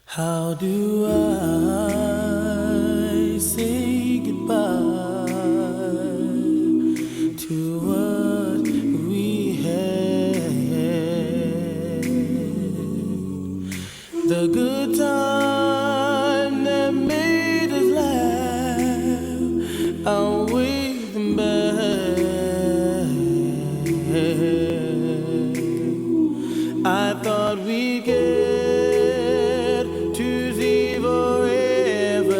How do I say goodbye to what we had? The good time that made us laugh, I'll wave them back. I thought we'd get to see forever,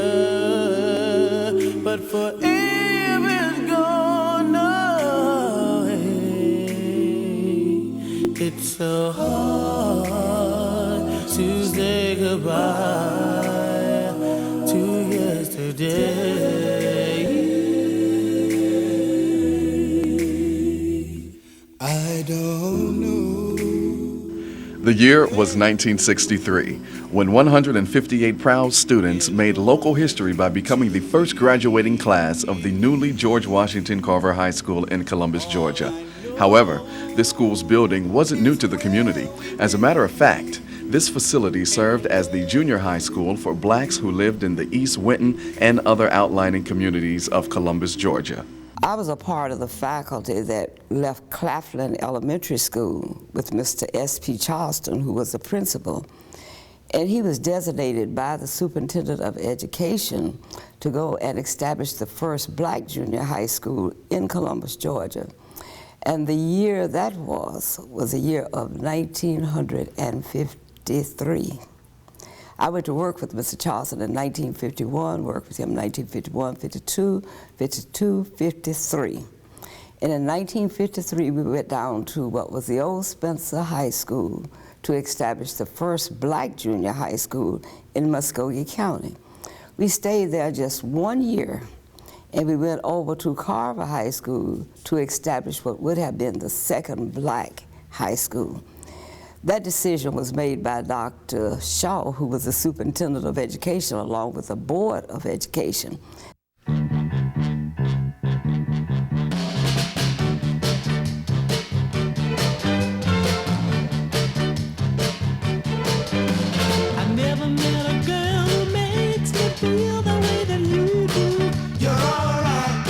but forever's gone away. It's so hard to say goodbye to yesterday. I don't know. The year was 1963, when 158 proud students made local history by becoming the first graduating class of the newly George Washington Carver High School in Columbus, Georgia. However, this school's building wasn't new to the community. As a matter of fact, this facility served as the junior high school for blacks who lived in the East Winton and other outlying communities of Columbus, Georgia. I was a part of the faculty that left Claflin Elementary School with Mr. S.P. Charleston, who was the principal, and he was designated by the superintendent of education to go and establish the first black junior high school in Columbus, Georgia. And the year that was the year of 1953. I went to work with Mr. Charleston in 1951, worked with him in 1951, 52, 52, 53. And in 1953, we went down to what was the old Spencer High School to establish the first black junior high school in Muskogee County. We stayed there just 1 year, and we went over to Carver High School to establish what would have been the second black high school. That decision was made by Dr. Shaw, who was the superintendent of education, along with the board of education. I never met a girl who makes me feel the way that you do. You're all right.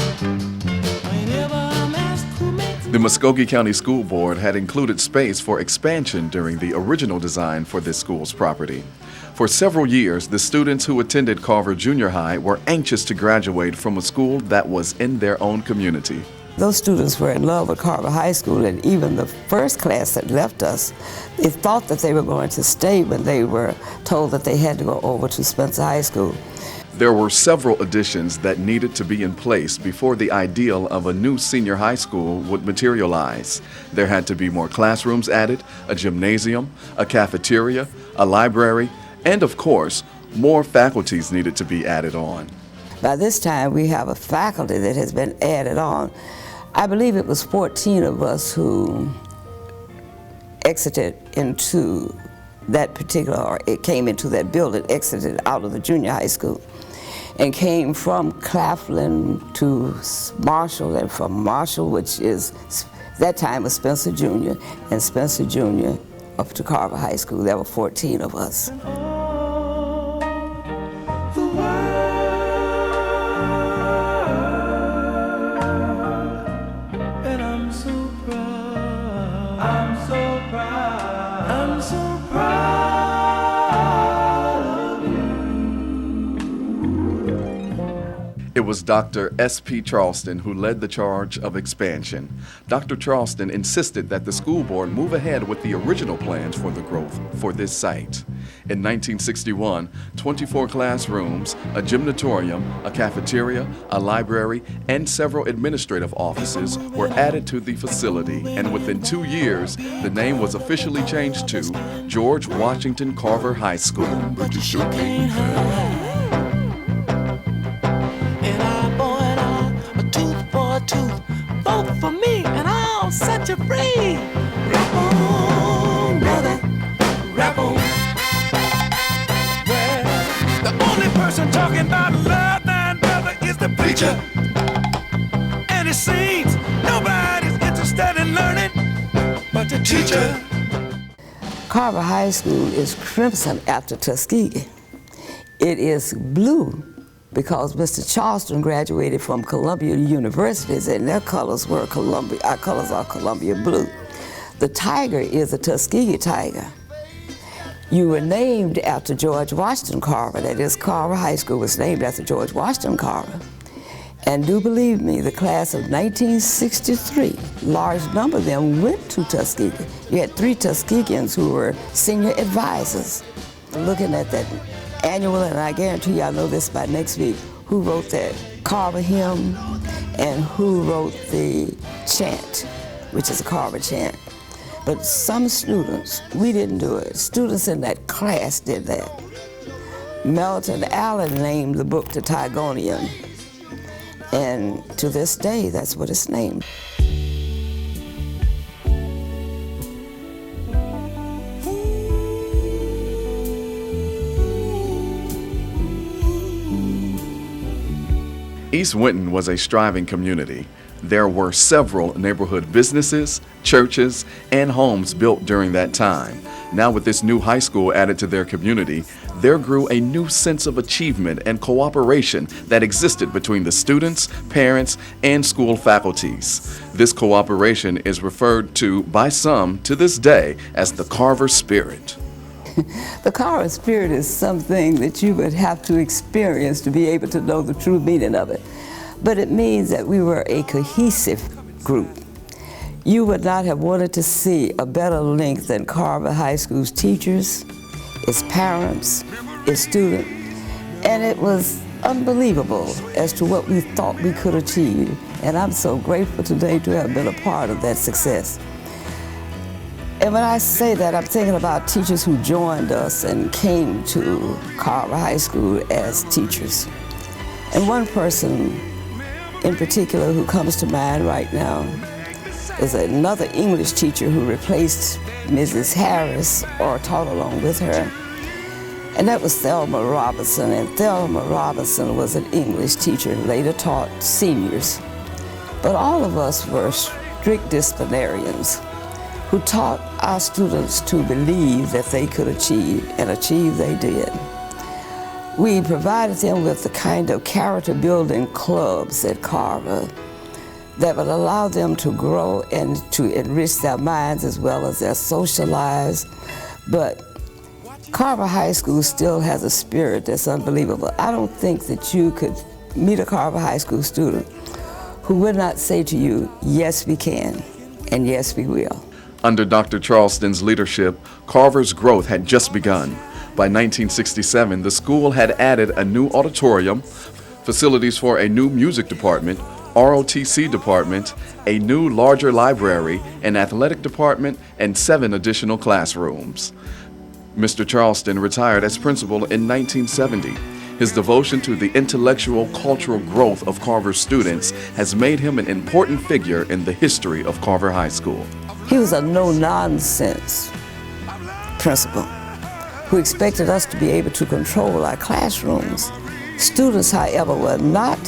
Whenever I'm asked who makes me. The Muskogee County School Board had included space for expansion during the original design for this school's property. For several years, the students who attended Carver Junior High were anxious to graduate from a school that was in their own community. Those students were in love with Carver High School, and even the first class that left us, they thought that they were going to stay when they were told that they had to go over to Spencer High School. There were several additions that needed to be in place before the ideal of a new senior high school would materialize. There had to be more classrooms added, a gymnasium, a cafeteria, a library, and of course, more faculties needed to be added on. By this time, we have a faculty that has been added on. I believe it was 14 of us who exited into that particular, or it came into that building, exited out of the junior high school, and came from Claflin to Marshall, and from Marshall, which is, that time was Spencer Junior, and Spencer Junior up to Carver High School. There were 14 of us. It was Dr. S.P. Charleston who led the charge of expansion. Dr. Charleston insisted that the school board move ahead with the original plans for the growth for this site. In 1961, 24 classrooms, a gymnatorium, a cafeteria, a library, and several administrative offices were added to the facility, and within 2 years, the name was officially changed to George Washington Carver High School. But you sure can't hide. And eye for an eye, a tooth for a tooth. Vote for me and I'll set you free. Rap on, brother, rap on. Well, the only person talking about love, thine brother, is the preacher. And it seems nobody's interested in learning but the teacher. Carver High School is crimson after Tuskegee. It is blue because Mr. Charleston graduated from Columbia University, and their colors were Columbia. Our colors are Columbia blue. The tiger is a Tuskegee tiger. You were named after George Washington Carver. That is, Carver High School was named after George Washington Carver. And do believe me, the class of 1963, large number of them went to Tuskegee. You had 3 Tuskegeans who were senior advisors. Looking at that annual, and I guarantee you I know this by next week, who wrote that Carver hymn and who wrote the chant, which is a Carver chant. But some students, we didn't do it. Students in that class did that. Melton Allen named the book the Tigonian. And to this day, that's what it's named. East Winton was a striving community. There were several neighborhood businesses, churches, and homes built during that time. Now with this new high school added to their community, there grew a new sense of achievement and cooperation that existed between the students, parents, and school faculties. This cooperation is referred to by some to this day as the Carver Spirit. The Carver Spirit is something that you would have to experience to be able to know the true meaning of it. But it means that we were a cohesive group. You would not have wanted to see a better link than Carver High School's teachers, its parents, its students, and it was unbelievable as to what we thought we could achieve. And I'm so grateful today to have been a part of that success. And when I say that, I'm thinking about teachers who joined us and came to Carver High School as teachers. And one person in particular who comes to mind right now is another English teacher who replaced Mrs. Harris or taught along with her. And that was Thelma Robinson. And Thelma Robinson was an English teacher and later taught seniors. But all of us were strict disciplinarians who taught our students to believe that they could achieve, and achieve they did. We provided them with the kind of character-building clubs at Carver that would allow them to grow and to enrich their minds as well as their social lives. But Carver High School still has a spirit that's unbelievable. I don't think that you could meet a Carver High School student who would not say to you, yes, we can, and yes, we will. Under Dr. Charleston's leadership, Carver's growth had just begun. By 1967, the school had added a new auditorium, facilities for a new music department, ROTC department, a new larger library, an athletic department, and 7 additional classrooms. Mr. Charleston retired as principal in 1970. His devotion to the intellectual, cultural growth of Carver's students has made him an important figure in the history of Carver High School. He was a no-nonsense principal who expected us to be able to control our classrooms. Students, however, were not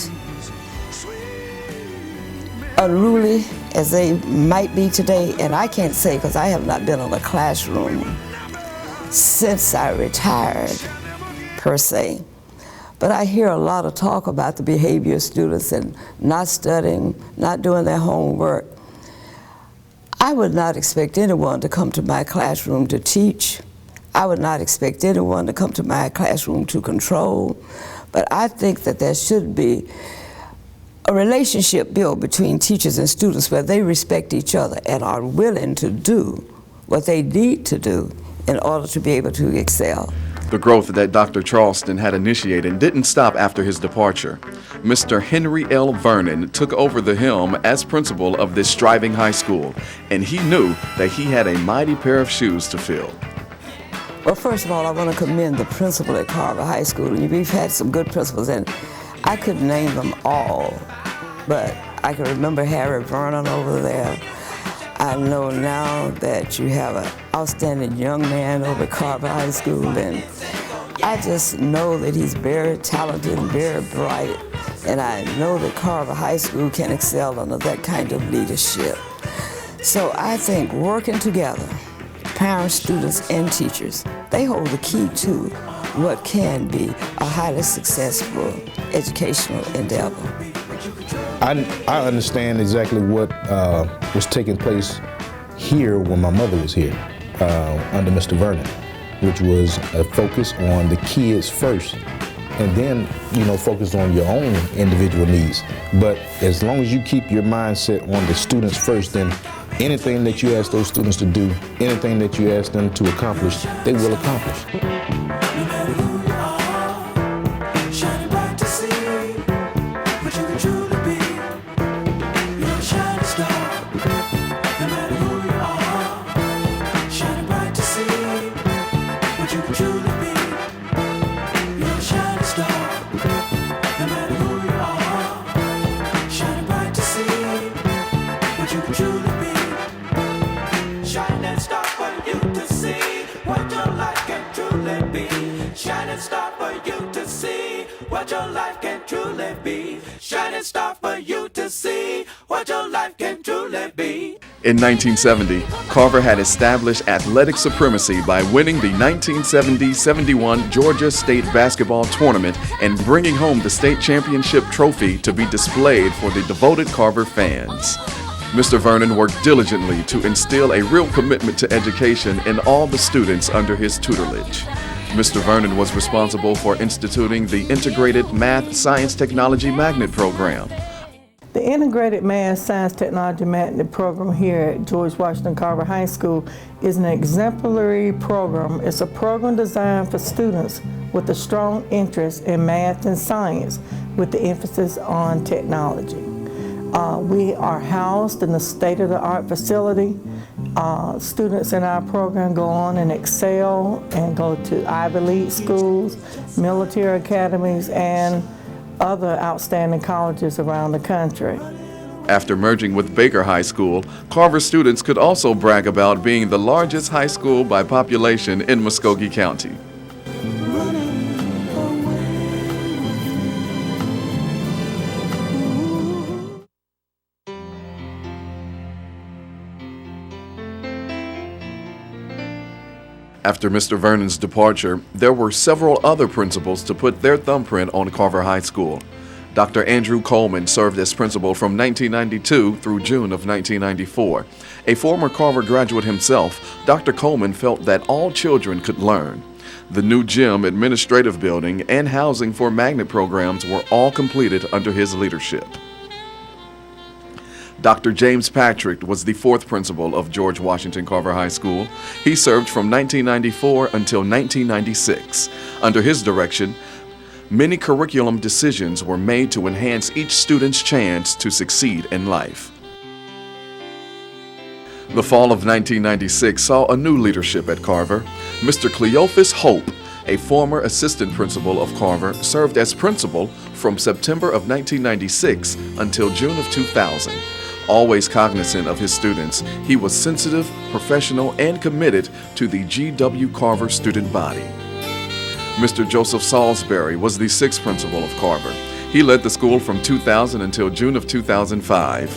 unruly as they might be today, and I can't say because I have not been in a classroom since I retired, per se. But I hear a lot of talk about the behavior of students and not studying, not doing their homework. I would not expect anyone to come to my classroom to teach. I would not expect anyone to come to my classroom to control. But I think that there should be a relationship built between teachers and students where they respect each other and are willing to do what they need to do in order to be able to excel. The growth that Dr. Charleston had initiated didn't stop after his departure. Mr. Henry L. Vernon took over the helm as principal of this striving high school, and he knew that he had a mighty pair of shoes to fill. Well, first of all, I want to commend the principal at Carver High School. We've had some good principals, and I couldn't name them all, but I can remember Harry Vernon over there. I know now that you have an outstanding young man over at Carver High School, and I just know that he's very talented and very bright, and I know that Carver High School can excel under that kind of leadership. So I think working together parents, students, and teachers. They hold the key to what can be a highly successful educational endeavor. I understand exactly what was taking place here when my mother was here under Mr. Vernon, which was a focus on the kids first, and then, focus on your own individual needs. But as long as you keep your mindset on the students first, then anything that you ask those students to do, anything that you ask them to accomplish, they will accomplish. Shining star for you to see what your life can truly be. Shining star for you to see what your life can truly be. In 1970, Carver had established athletic supremacy by winning the 1970-71 Georgia State Basketball Tournament and bringing home the state championship trophy to be displayed for the devoted Carver fans. Mr. Vernon worked diligently to instill a real commitment to education in all the students under his tutelage. Mr. Vernon was responsible for instituting the Integrated Math, Science, Technology Magnet Program. The Integrated Math, Science, Technology Magnet Program here at George Washington Carver High School is an exemplary program. It's a program designed for students with a strong interest in math and science with the emphasis on technology. We are housed in a state-of-the-art facility. Students in our program go on and excel and go to Ivy League schools, military academies, and other outstanding colleges around the country. After merging with Baker High School, Carver students could also brag about being the largest high school by population in Muskogee County. After Mr. Vernon's departure, there were several other principals to put their thumbprint on Carver High School. Dr. Andrew Coleman served as principal from 1992 through June of 1994. A former Carver graduate himself, Dr. Coleman felt that all children could learn. The new gym, administrative building, and housing for magnet programs were all completed under his leadership. Dr. James Patrick was the fourth principal of George Washington Carver High School. He served from 1994 until 1996. Under his direction, many curriculum decisions were made to enhance each student's chance to succeed in life. The fall of 1996 saw a new leadership at Carver. Mr. Cleophas Hope, a former assistant principal of Carver, served as principal from September of 1996 until June of 2000. Always cognizant of his students, he was sensitive, professional, and committed to the G.W. Carver student body. Mr. Joseph Salisbury was the sixth principal of Carver. He led the school from 2000 until June of 2005.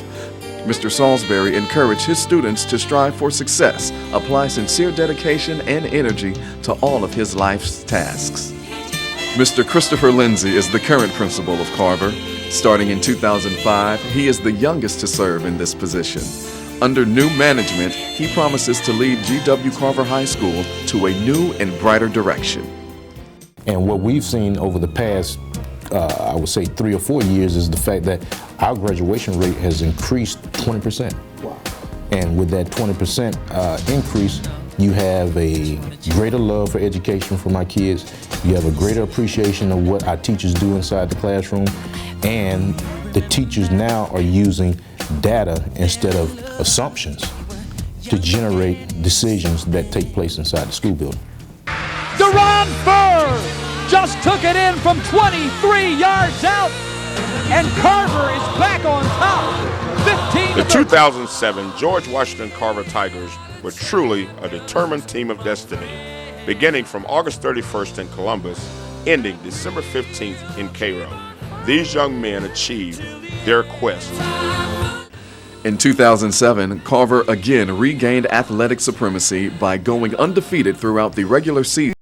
Mr. Salisbury encouraged his students to strive for success, apply sincere dedication and energy to all of his life's tasks. Mr. Christopher Lindsay is the current principal of Carver. Starting in 2005, he is the youngest to serve in this position. Under new management, he promises to lead G.W. Carver High School to a new and brighter direction. And what we've seen over the past, I would say 3 or 4 years, is the fact that our graduation rate has increased 20%. Wow. And with that 20% increase, you have a greater love for education from our kids. You have a greater appreciation of what our teachers do inside the classroom. And the teachers now are using data instead of assumptions to generate decisions that take place inside the school building. Deron Burr just took it in from 23 yards out, and Carver is back on top, 15. The 2007 George Washington Carver Tigers were truly a determined team of destiny, beginning from August 31st in Columbus, ending December 15th in Cairo. These young men achieved their quest. In 2007, Carver again regained athletic supremacy by going undefeated throughout the regular season.